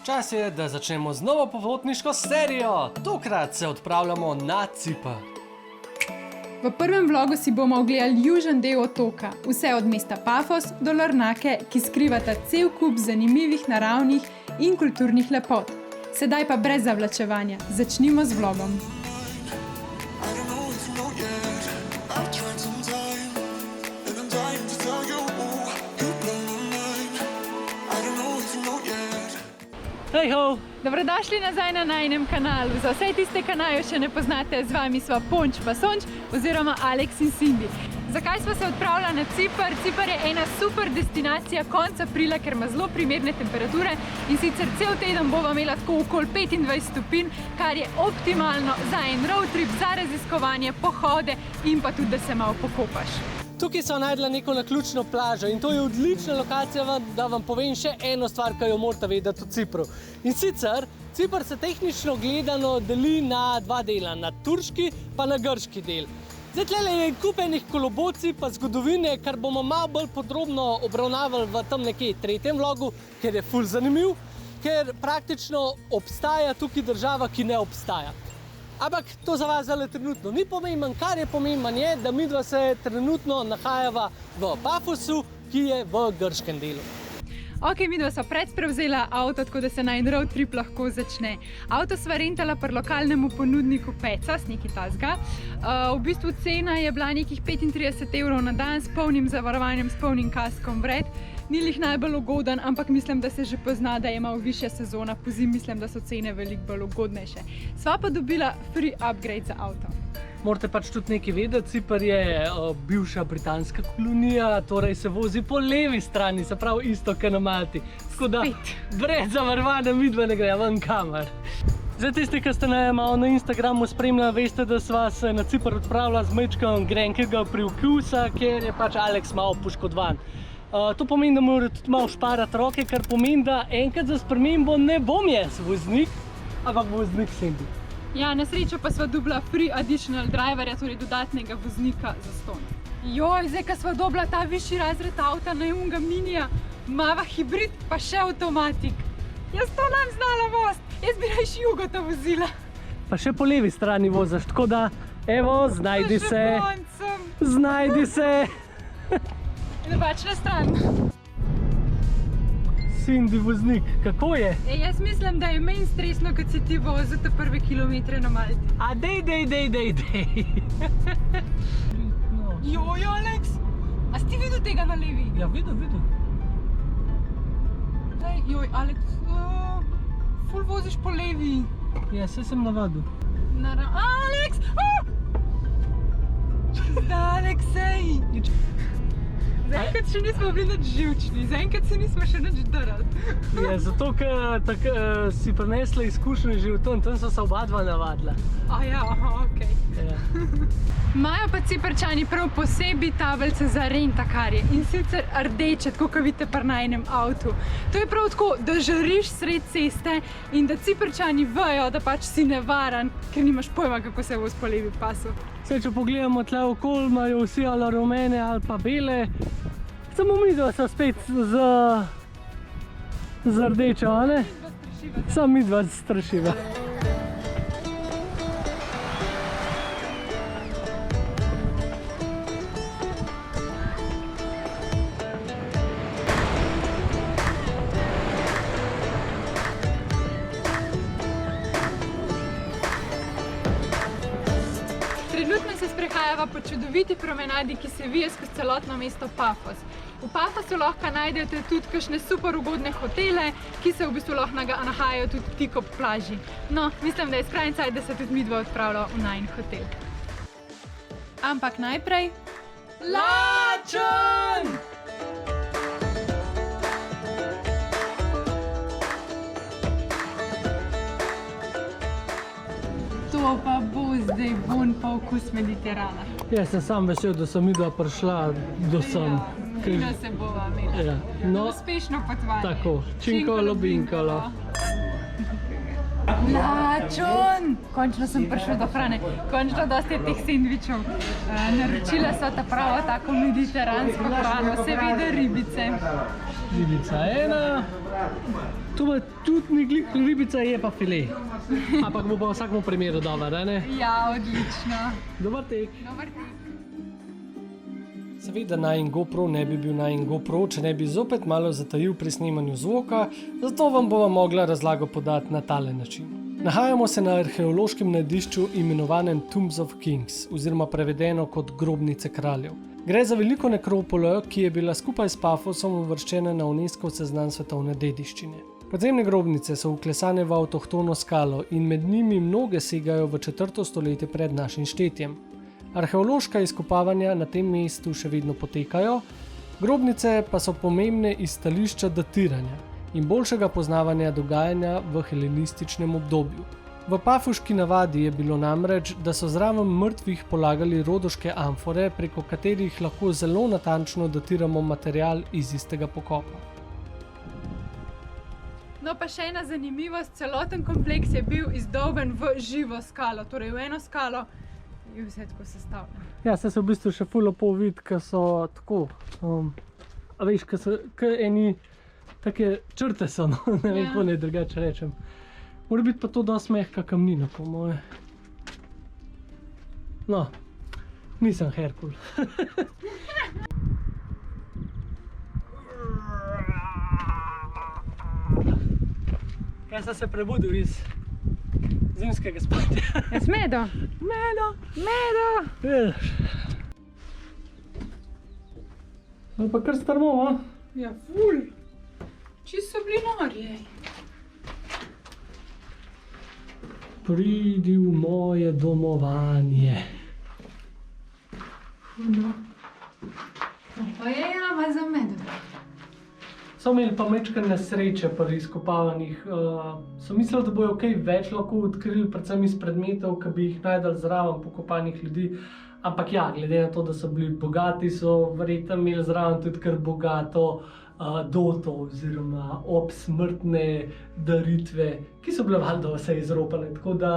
Čas je, da začnemo z novo popotniško serijo. Tokrat se odpravljamo na Ciper. V prvem vlogu si bomo ogledali južni del otoka, vse od mesta Pafos do Larnake, ki skrivata cel kup zanimivih naravnih in kulturnih lepot. Sedaj pa brez zavlačevanja, začnimo z vlogom. Hejho! Dobrodošli nazaj na najinem kanalu. Za vse tiste, ki naju še ne poznate, z vami sva Ponč pa Sonč oziroma Alex in Cindy. Zakaj sva se odpravila na Ciper? Ciper je ena super destinacija konec aprila, ker ima zelo primerne temperature in sicer cel teden bova imela tako okoli 25 stopinj, kar je optimalno za en road trip, za raziskovanje, pohode in pa tudi, da se malo pokopaš. Tukaj so najdla neko naključno plažo in to je odlična lokacija, da vam povem še eno stvar, ki jo morate vedeti o Cipru. In sicer, Ciper se tehnično gledano deli na dva dela, na turški pa na grški del. Zdaj, tlele je kup enih kolobocij pa zgodovine, kar bomo malo bolj podrobno obravnavali v tem nekje tretjem vlogu, ker je ful zanimiv, ker praktično obstaja tukaj država, ki ne obstaja. Ampak to za vas zdaj trenutno ni pomemben, kar je pomemben je, da midva se trenutno nahajava v Pafosu, ki je v grškem delu. Ok, midva sva prevzela avto, tako da se naj road trip lahko začne. Avto sva rentala pri lokalnemu ponudniku Pecas, nekaj tazga. V bistvu cena je bila nekih 35 € na dan s polnim zavarovanjem, s polnim kaskom vred. Ni lih najbolj ugoden, ampak mislim, da se že pozna, da je malo višja sezona. Pozimi mislim, da so cene veliko bolj ugodnejše. Sva pa dobila free upgrade za avto. Morate pač tudi nekaj vedeti, Ciper je bivša britanska kolonija, torej se vozi po levi strani, se pravi isto, kot na Malti. Tako da brez zavarovanja midva ne greja ven kamor. Zdaj tisti, ki ste malo na Instagramu spremljali, veste, da sva se na Ciper odpravila z majčkom grenkega priokusa, ker je pač Alex malo poškodovan. To pomeni, da mora tudi malo šparati roke, kar pomeni, da enkrat za spremembo ne bom jaz voznik, ampak voznik Cindy. Ja, na srečo pa sva dobila free additional driverja, torej dodatnega voznika za ston. Joj, zdaj, ko sva dobila ta višji razred avta na unga minija, mava hibrid pa še avtomatik. Jaz to nam znala vozt, jaz bi rajši Jugota vozila. Pa še po levi strani vozaš, tako da, evo, znajdi se. Znajdi se. Napačna stran. Cindy voznik, kako je? Jaz mislim, da je manj stresno, kot si ti vozil te prve kilometre na Malti. A dej. Joj, Alex, a si ti videl tega na levi? Ja, videl. Joj, Alex, ful voziš po levi. Ja, se sem navadil. Alex! Aleksej! Zaenkrat še nismo bili nič živčni, zaenkrat se nismo še nič drali. Ja, zato, ker si prinesla izkušnje že v tam so se oba dva navadila. Ja, okej. Ja. Imajo pa Ciperčani prav posebej tablice za rentakarje in sicer rdeče, tako kot vidite pri najinem avtu. To je prav tako, da žariš sred ceste in da Ciperčani vejo, da pač si nevaren, ker nimaš pojma, kako se vozi po levi pasu. Zdaj, če pogledamo tle okoli, imajo vsi ali rumene ali pa bele. Samo midva so spet z rdečo, a ne? Samo midva strašiva. Trenutno se sprehajava po čudoviti promenadi, ki se vije skozi celotno mesto Pafos. V Pafosu lahko najdete tudi kakšne super ugodne hotele, ki se v bistvu lahko nahajajo tudi tik ob plaži. No, mislim, da je skrajni cajt, da se tudi midva odpravlja v najin hotel. Ampak najprej... Lačen! To pa bo zdaj von pa okus Mediterana. Jaz sem sam vesel, da sem midva prišla do sem. Vino se bova imela. Ja, no, uspešno potovanje. tako, činkolo, binkolo. Lačun! Končno sem prišla do hrane. Končno dosti je teh sendvičev. Naročila so ta pravo tako mediteransko hrano, seveda ribice. Ribica ena, To pa tudi ni glih ribica, je pa file. Ampak bo pa v vsakem primeru dober, ne? Ja, odlično. Dobar tek. Dober tek. Seveda najin GoPro ne bi bil najin GoPro, če ne bi zopet malo zatajil pri snemanju zvoka, zato vam bova mogla razlago podati na tale način. Nahajamo se na arheološkem najdišču imenovanem Tombs of Kings, oziroma prevedeno kot grobnice kraljev. Gre za veliko nekropolo, ki je bila skupaj s Pafosom uvrščena na UNESCO seznam svetovne dediščine. Podzemne grobnice so vklesane v avtohtono skalo in med njimi mnoge segajo v 4. stoletje pred našim štetjem. Arheološka izkopavanja na tem mestu še vedno potekajo, grobnice pa so pomembne iz stališča datiranja in boljšega poznavanja dogajanja v helenističnem obdobju. V pafuški navadi je bilo namreč, da so zraven mrtvih polagali rodoške amfore, preko katerih lahko zelo natančno datiramo material iz istega pokopa. No pa še ena zanimivost, celoten kompleks je bil izdolben v živo skalo, torej v eno skalo je vse tako sestavljeno. Ja, se v bistvu še ful lepo vidi, ker so tako, a veš, ker eni take črte so, no, ne vem, kako naj drugače rečem. Mora biti pa to dosti mehka kamnina, po moje. No, nisem Herkul. Kaj sem se prebudil iz zimskega spatja? Jaz medo. Medo! Medo! Vidiš. No pa kar strmo, a? Ja, ful. Čisto so bili nori, ej. Pridi v moje domovanje. No. Pa je jama za medo. So imeli pa majčkene nesreče pri izkopavanjih. So mislili, da bojo kaj več lahko odkrili, predvsem iz predmetov, ki bi jih najdel zraven pokopanih ljudi. Ampak ja, glede na to, da so bili bogati, so verjetno imeli zraven tudi kar bogato doto oziroma obsmrtne daritve, ki so bile valjda vse izropane, tako da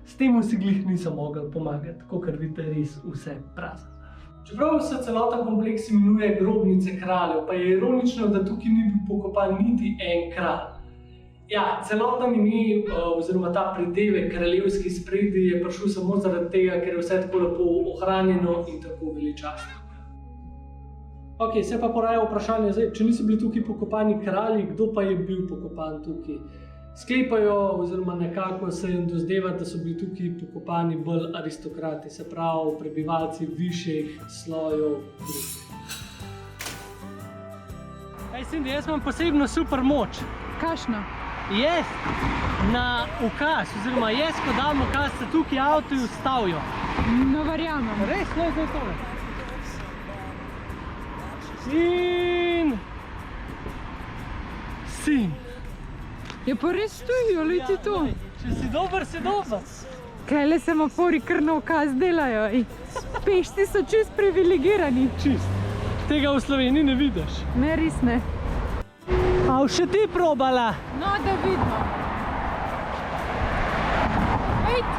s tem si glih niso mogli pomagati, tako ker vidite res vse prazno. Čeprav se celoten kompleks imenuje grobnice kraljev, pa je ironično, da tukaj ni bil pokopan niti en kralj. Ja, celoten ime oziroma ta pridevek kraljevski spredi je prišel samo zaradi tega, ker je vse tako lepo ohranjeno in tako veličastno. Ok, se pa poraja vprašanje, zdaj, če niso bili tukaj pokopani kralji, kdo pa je bil pokopan tukaj? Sklepajo oziroma nekako se jim dozdeva, da so bili tukaj pokopani bolj aristokrati, se pravi prebivalci višjih slojev družbe. Hej Cindy, jaz imam posebno super moč. Kakšno? Jaz na ukaz, oziroma jaz, ko dam ukaz, se tukaj avtoji ustavijo. No, verjamem. Res, no, zdaj tole. In... Sin. Je pa res stojijo, leti to. Če si dober, si dober. Kajle semafori kar na ukaz delajo. Pešci so čist privilegirani. Čist. Tega v Sloveniji ne vidiš. Ne, res ne. A še ti probala? No, da vidimo. Ejt!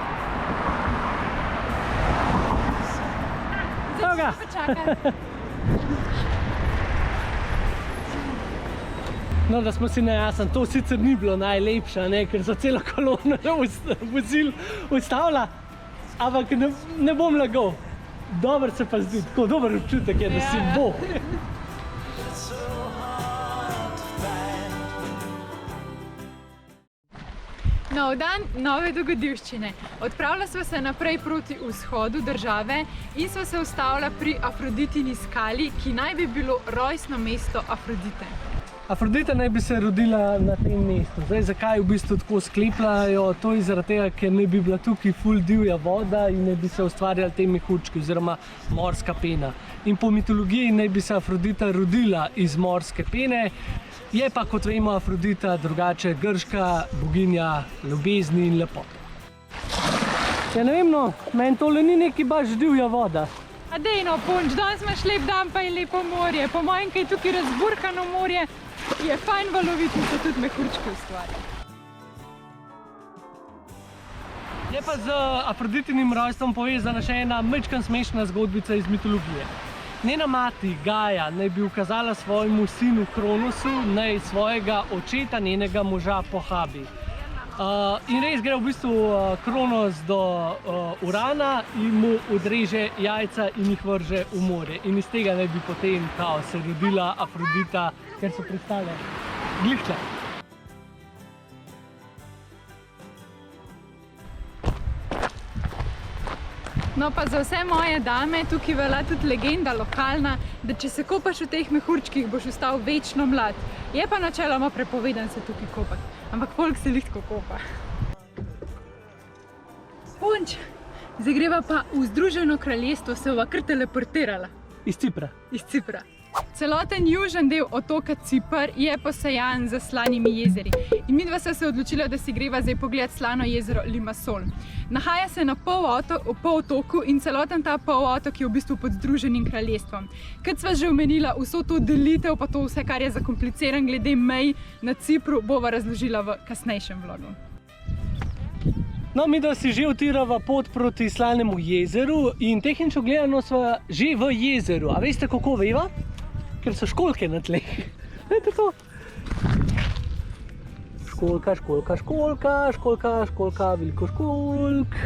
Zdaj Evo ga. ćemo počakati. No, da smo si nejasni, to sicer ni bilo najlepša, ne, ker so celo kolono vozil ustavila, ampak ne bom lagal. Dober se pa zdi, tako dober občutek je, da si bo. Nov dan, nove dogodivščine. Odpravila sva se naprej proti vzhodu države in sva se ustavila pri Afroditini skali, ki naj bi bilo rojstno mesto Afrodite. Afrodita naj bi se rodila na tem mestu. Zdaj, zakaj v bistvu tako sklepljajo? To je zaradi tega, ker naj bi bila tukaj ful divja voda in naj bi se ustvarjali te mehurčki oziroma morska pena. In po mitologiji naj bi se Afrodita rodila iz morske pene. Je pa, kot vemo, Afrodita drugače grška boginja ljubezni in lepote. Ja, ne vem, no, meni tole ni neki baš divja voda. A dej no, punč, danes imaš lep dan pa je lepo morje. Po mojem, kaj je tukaj razburkano morje, je fajn valoviti in se tudi mehurčke ustvarja. Je pa z Afroditinim rojstvom povezana še ena majčkeno smešna zgodbica iz mitologije. Njena mati Gaja naj bi ukazala svojemu sinu Kronosu, naj svojega očeta, njenega moža, pohabi. In res gre v bistvu Kronos do Urana in mu odreže jajca in jih vrže v morje. In iz tega naj bi potem se rodila Afrodita, ker so pristale glihtle. No pa za vse moje dame, tukaj velja tudi legenda lokalna, da če se kopaš v teh mehurčkih, boš ostal večno mlad. Je pa načeloma prepovedan se tukaj kopati, ampak folk se lihtko kopa. Punč, zdaj greva pa v Združeno kraljestvo, se bova kar teleportirala. Iz Cipra. Iz Cipra. Celoten južen del otoka Cipar je posejan z slanimi jezeri. In midva sva se odločila, da si greva zdaj pogledat slano jezero Limassol. Nahaja se na polotoku in celoten ta polotok je v bistvu pod Združenim kraljestvom. Kot sva že omenila, vso to delitev, pa to vse, kar je zakompliciran glede mej na Cipru, bova razložila v kasnejšem vlogu. No, midva si že utirava pot proti slanemu jezeru in tehnično gledano sva že v jezeru. A veste, kako veva? Ker so školjke na tleh. Vete to? Školjka, školjka, školjka, školjka, školjka, veliko školjk.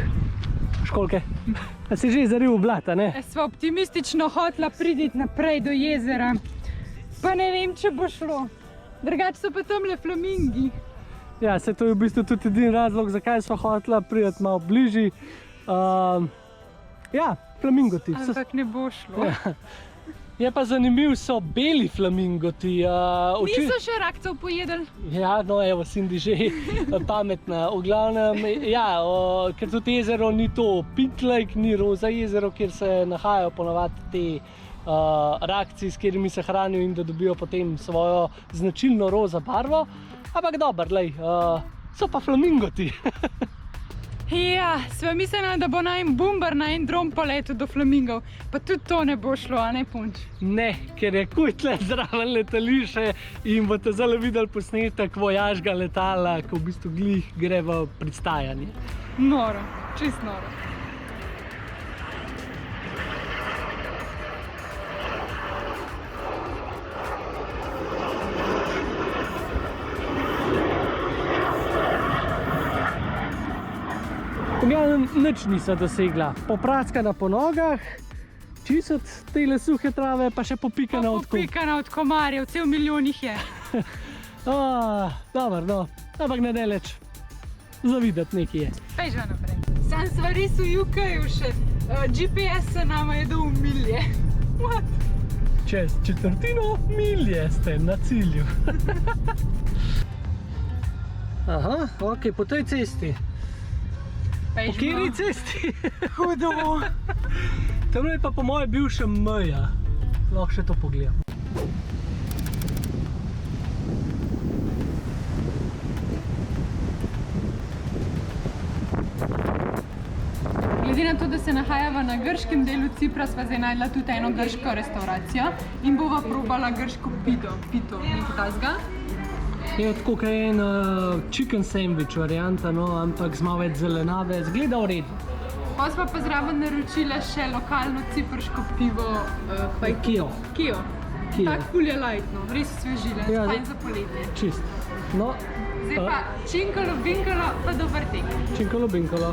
Školjke. A si že zaril v blat, a ne? Sva optimistično hotela priti naprej do jezera. Pa ne vem, če bo šlo. Drugače so pa tamle flamingi. Ja, se to je v bistvu tudi edini razlog, zakaj sva hotela priti malo bližji. Ja, flamingoti. Ampak ne bo šlo. Ja. Je pa zanimiv, so beli flamingoti. Niso še rakcev pojedli? Ja, no evo, Cindy že pametna. V glavnem, ja, ker tudi jezero ni to Pink Lake, ni roza jezero, kjer se nahajajo ponavadi te rakci, s katerimi se hranijo in da dobijo potem svojo značilno roza barvo. Ampak dober, lej, so pa flamingoti. Ja, sva mislila, da bo najn bomber, najn dron poletel do flamingov. Pa tudi to ne bo šlo, a ne Punč? Ne, ker je kuj tle zraven letališče in boste zdaj videli posnetek vojaškega letala, ko v bistvu glih gre v pristajanje. Noro, čist noro. V glavnem, nič nisa dosegla. Popraskana po nogah, čisto od tele suhe trave, pa še popikana od kom. Popikana od komarjev, cel milijon jih je. Dobar, no, ampak nedaleč. Zavideti nekaj je. Pejžva naprej. Sam sva res v UK-ju še. GPS se nama je dal v milje. What? Čez četrtino milje ste na cilju. Aha, ok, po tej cesti. Po kateri cesti? Hudo. Tam je pa po moje bil še meja. Lahko še to pogledam. Glede na to, da se nahajava na grškem delu Cipra, sva zdaj najdla tudi eno grško restauracijo in bova probala grško pito, nekaj tasga. Je tako, kaj je en chicken sandwich varianta, no, ampak z malo več zelenave, zgleda v redu. Pa sva pa zraven naročila še lokalno ciprško pivo. Kio. Kio. Tak ful je light, no, res svežile, Ja, fajn za poletje. Čist. No, Zdaj pa činkalo, binkalo, pa dober tek. činkalo, binkalo.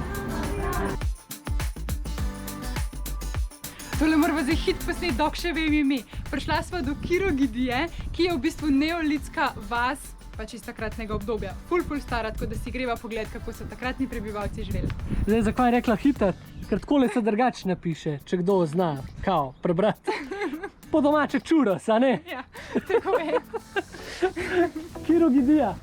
Tole moramo zdaj hit posnet, dok še vem ime. Prišla sva do Kirogidije, ki je v bistvu neolitska vas, pa čisto takratnega obdobja. Ful stara, tako da si greva pogled, kako so takratni prebivalci živeli. Zdaj, zakaj je rekla hiter? Ker takole se drugače napiše, če kdo zna, kao, prebrati. Po domače čuros, a ne? Ja, tako je. Kirogidija.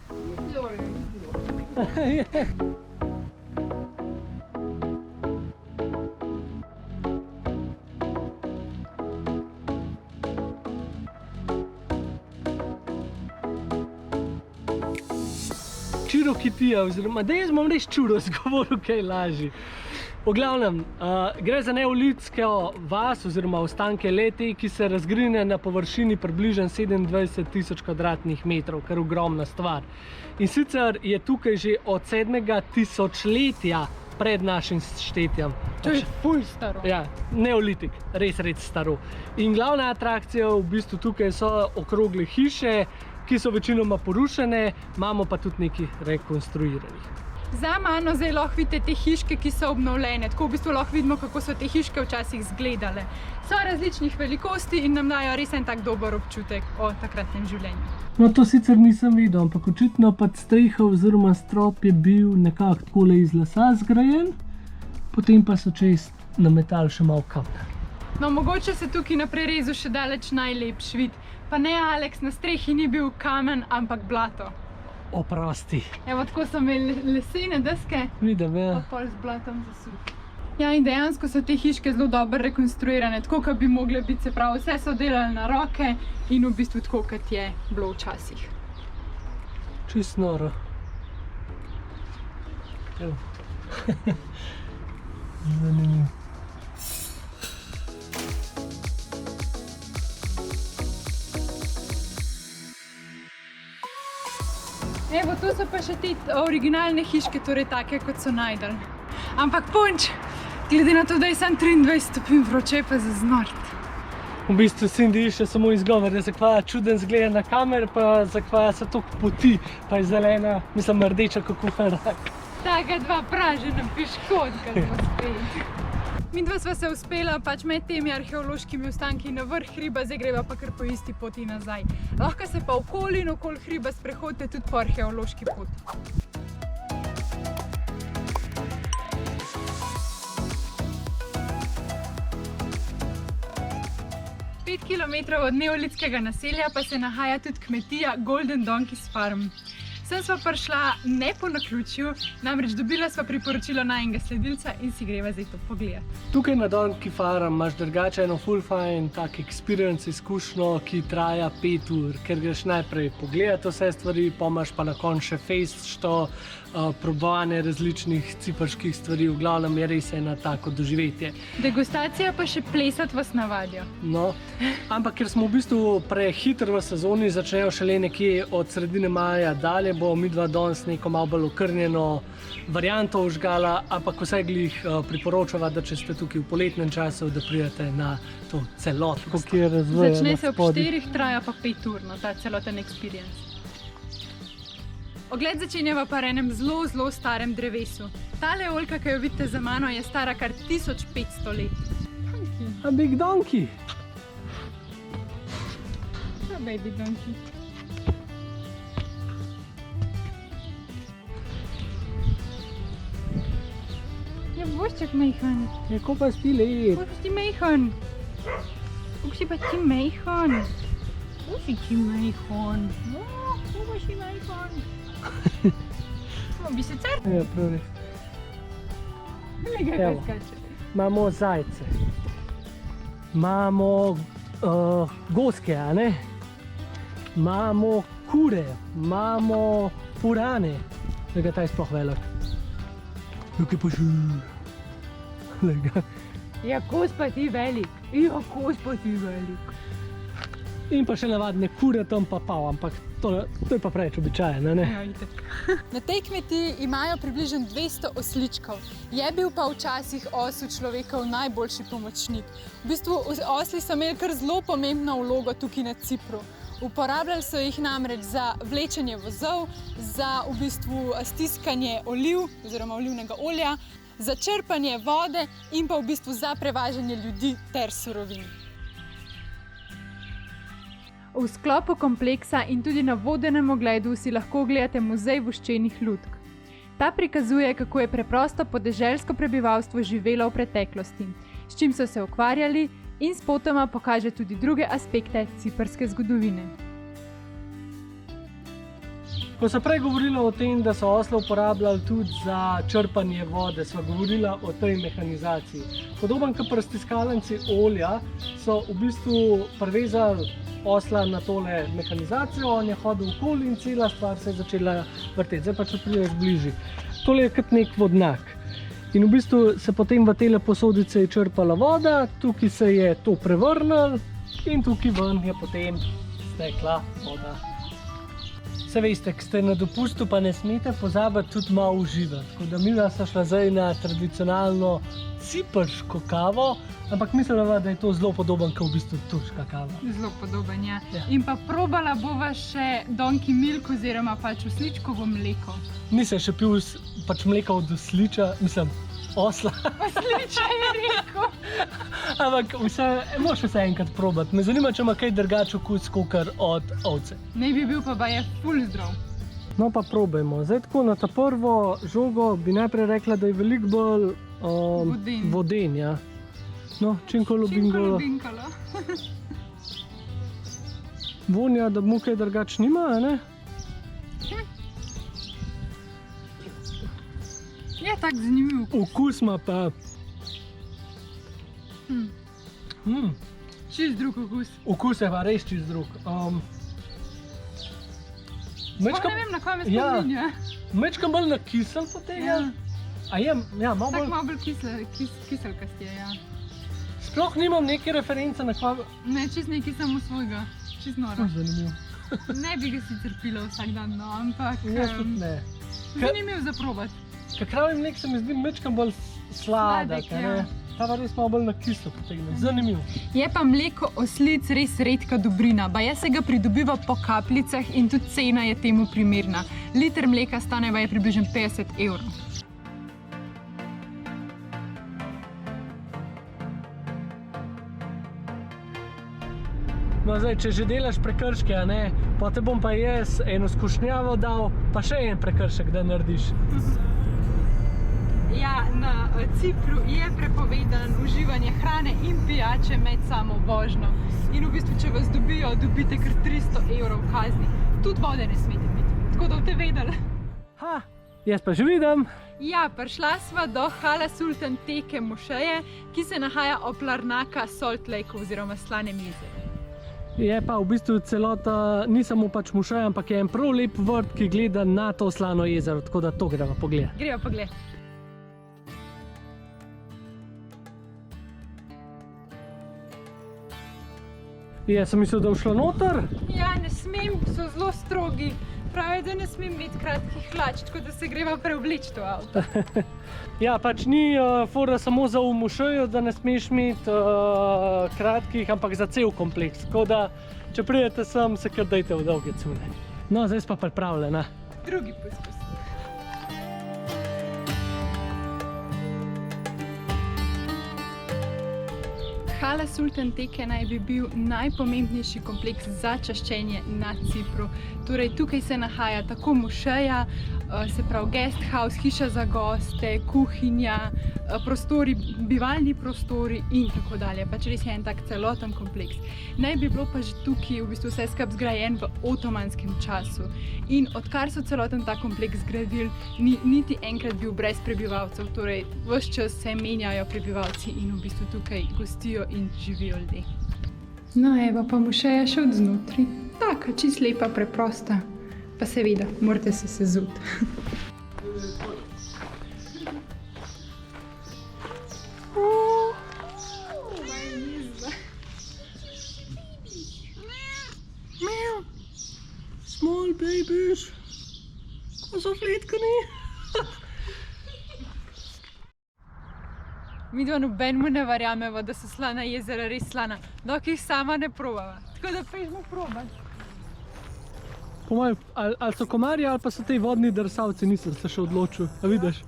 Čirokitija, oziroma da jaz bom res čuros govoril, kaj lažji. V glavnem, gre za neolitsko vas oziroma ostanke le-te, ki se razgrine na površini približno 27 000 kvadratnih metrov, kar ogromna stvar. In sicer je tukaj že od 7. tisočletja pred našim štetjem. To je ful staro. Ja, neolitik, res staro. In glavna atrakcija v bistvu tukaj so okrogle hiše, ki so večinoma porušene, imamo pa tudi nekaj rekonstruiranih. Za mano zdaj lahko vidite te hiške, ki so obnovljene, tako v bistvu lahko vidimo, kako so te hiške včasih izgledale. So različnih velikosti in nam dajo res en tak dober občutek o takratnem življenju. No, to sicer nisem videl, ampak očitno pa streha oziroma strop je bil nekako takole iz lesa zgrajen, potem pa so čez nametali še malo kamna. No, mogoče se tukaj na prerezu še daleč najlepši vid. Pa ne, Aleks, na strehi ni bil kamen, ampak blato. Oprosti. Evo, tako so imeli lesene deske, Vidim, ja. pa pol z blatom zasut. Ja, in dejansko so te hiške zelo dobro rekonstruirane, tako kot bi mogle biti, se pravi, vse so delali na roke in v bistvu tako, kot je bilo včasih. Čisto noro. Evo. Zanimivo. Evo, tu so pa še te originalne hiške, torej take, kot so najdali. Ampak punč, glede na to, da je sam 23 stopinj vroče, pa za znort. V bistvu Cindy išče samo izgovor, da zakva čuden zgleda na kamer, pa zakva se toliko poti, pa je zelena, mislim, rdeča kot kuhan rak. Taka dva pražena piškotka smo spet. Midva sva se uspela pač med temi arheološkimi ostanki na vrh hriba, zdaj greva pa kar po isti poti nazaj. Lahko se pa okoli in okoli hriba sprehodite tudi po arheološki poti. Pet kilometrov od neolitskega naselja pa se nahaja tudi kmetija Golden Donkeys Farm. Sem sva prišla ne po naključju, namreč dobila sva priporočilo najinega sledilca in si greva zdaj to pogledati. Tukaj na Donkey Farm imaš drugače eno full fine tak experience, izkušnjo, ki traja 5 ur, ker greš najprej pogledati vse stvari, pa imaš pa na koncu še fejsto probovanje različnih ciprških stvari, v glavnem je res ena tako doživetje. Degustacija pa še plesati vas navadijo. No, ampak ker smo v bistvu prehitro v sezoni, začnejo šele nekje od sredine maja dalje, bo midva danes neko malo bolj okrnjeno varianto užgala, ampak vse glih priporočava, da če ste tukaj v poletnem času, da pridete na to celotnost. Začne se ob 4, traja pa 5 ur, no, ta celoten experience. Ogled začenjava pa enem zelo starem drevesu. Tale oljka, ki jo vidite za mano, je stara kar 1500 let. A big donkey! A baby donkey. Ja, bošček mejhan. Je ko pa si let. Kako si ti mejhan? Kako si pa ti mejhan? Kako si ti mejhan? Kako si mejhan? Bi se car? Ja, prav res. Lega kaj skače. Imamo zajce. Imamo goske, a ne? Imamo kure, imamo purane. Lega, ta je sploh velik. Tukaj pa Lega. Ja, kos pa ti velik. Ja, kos pa ti velik. In pa še navadne kure tam pa pav, ampak to je pa preveč običajno, ne? Ja, itak. Na tej kmetiji imajo približno 200 osličkov. Je bil pa včasih osel človekov najboljši pomočnik. V bistvu osli so imeli kar zelo pomembno vlogo tukaj na Cipru. Uporabljali so jih namreč za vlečenje vozov, za v bistvu stiskanje oliv oziroma olivnega olja, za črpanje vode in pa v bistvu za prevažanje ljudi ter surovin. V sklopu kompleksa in tudi na vodenem ogledu si lahko ogledate muzej voščenih lutk. Ta prikazuje, kako je preprosto podeželsko prebivalstvo živelo v preteklosti, s čim so se ukvarjali in spotoma pokaže tudi druge aspekte ciprske zgodovine. Ko so prej govorila o tem, da so osle uporabljali tudi za črpanje vode, so govorila o tej mehanizaciji. Podoben kot pri stiskalnici olja so v bistvu privezali osla na tole mehanizacijo, on je hodil okoli in cela stvar se je začela vrteti. Zdaj pa če prideš bližje. Tole je kot nek vodnjak. In v bistvu se potem v tele posodice je črpala voda, tukaj se je to prevrnilo in tukaj ven je potem stekla voda. Se veste, ko ste na dopustu, pa ne smete pozabiti tudi malo uživati. Tako da mi smo šla zdaj na tradicionalno ciprško kavo, ampak mislim, da je to zelo podoben, kot v bistvu turška kava. Zelo podoben, ja. Ja. In pa probala bova še Donkey Milk oziroma pač osličkovo mleko. Nisem še pil pač mleka od osliča, mislim, osla. Osliča je rekel. Ampak moraš vse enkrat probati. Me zanima, če ima kaj drugačen okus kot od ovce. Naj bi bil pa baje ful zdrav. No pa probajmo. Zdaj tako na ta prvo žogo bi najprej rekla, da je veliko bolj voden, ja. No, činkolo bingolo. Vonja, da mu kaj drugače nima, a ne? Je tak zanimiv. Okus ima pa... Čist drug okus. Okus je pa res čist drug. Sploh ne vem, na kaj me spominja. Mečkam bolj na kisel po tega. Ja. A je, ja, malo Tak bolj... malo bolj kiselkast je, ja. Sploh nimam neke reference na kva... Ne, čist neki samo svojega. Čist nora. Zanimiv. Ne bi ga sicer pila vsak dan, no, ampak Jaz tudi ne. zanimiv za probat. Kakav mlek se mi zdi mečkam bolj sladek, Sladek, a ne? ja. Ta pa res malo bolj na kislo potegne. Zanimiv. Je pa mleko oslic res redka dobrina, baje se ga pridobiva po kapljicah in tudi cena je temu primerna. Liter mleka stane baje približno 50 evrov. No zdaj, če že delaš prekrške, a ne, pa te bom pa jaz eno skušnjavo dal, pa še en prekršek, da narediš. Ja, na Cipru je prepovedan uživanje hrane in pijače med samo vožnjo. In v bistvu, če vas dobijo, dobite kar 300 evrov kazni. Tudi vode ne smete piti, tako da boste vedeli. Ha, jaz pa že vidim. Ja, prišla sva do Hala Sultan Teke mošeje, ki se nahaja ob Larnaka Salt Lake oziroma Slanem jezeru. Je pa v bistvu celota, ni samo pač mošej, ampak je en prav lep vrt, ki gleda na to Slano jezero, tako da to greva pogledati. Greva pogled. Jaz sem mislil, da bo šla noter. Ja, ne smem, so zelo strogi. Pravijo, da ne smem imeti kratkih hlač, tako da se greva preobleči to avto. Ja, pač ni fora samo za v mošejo, da ne smeš imeti kratkih, ampak za cel kompleks. Tako da, če pridete sem, se kar dajte v dolge cune. No, zdaj pa pripravljena. Drugi poskus. Hala Sultan Teke naj bi bil najpomembnejši kompleks za čaščenje na Cipru. Torej, tukaj se nahaja tako mošeja, se pravi guest house, hiša za goste, kuhinja, prostori, bivalni prostori in tako dalje. Pač res je en tak celoten kompleks. Naj bi bilo pa že tukaj v bistvu vse skupaj zgrajen v otomanskem času. In odkar so celoten ta kompleks zgradili, ni niti enkrat bil brez prebivalcev. Torej, ves čas se menjajo prebivalci in v bistvu tukaj gostijo in živijo ljudje. No, evo pa mošeja še od znotri. Taka, čist lepa, preprosta. Pa seveda, morate se sezuti. Small babies. Ko so fletkani. Midva nobenemu ne verjameva, da so Slana jezera res slana, dokler jih sama ne probava. Tako da pežmo probati. Po mojem, ali so komarji ali pa so te vodni drsavci, nisem se še odločil. A vidiš?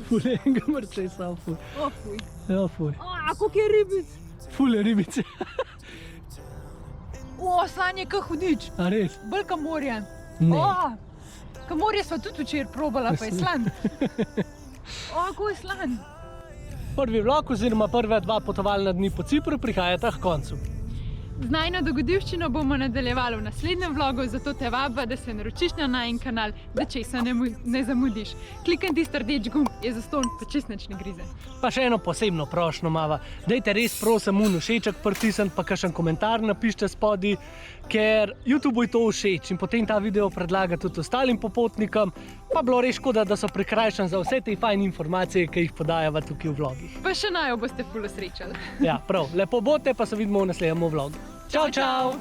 Ful je enega mrčesa, fuj. O, fuj. Ja, fuj. A, koliko je ribic? Ful je ribice. O, slan je kot hudič. A res? Bolj ka morje. Ne. O, ka morje sva tudi včeraj probala, pa je slan. O, ko je slan. Prvi vlog oziroma prva dva potovalna dni po Cipru prihajata k koncu. Z najino dogodivščino bomo nadaljevali v naslednjem vlogu, zato te vabim, da se naročiš na najin kanal, da česa ne zamudiš. Klikni tisti rdeč gumb, je zastonj, pa čist nič ne grize. Pa še eno posebno prošnjo mava. Dajte res prosim všeček pritisniti, pa kakšen komentar napišite spodaj, ker YouTube je to všeč in potem ta video predlaga tudi ostalim popotnikom, pa bilo res škoda, da so prikrajšani za vse te fajn informacije, ki jih podajava tukaj v vlogih. Pa še najo boste ful osrečali. Ja, prav. Lepo bote, pa se vidimo v naslednjem vlogu. Čau, čau!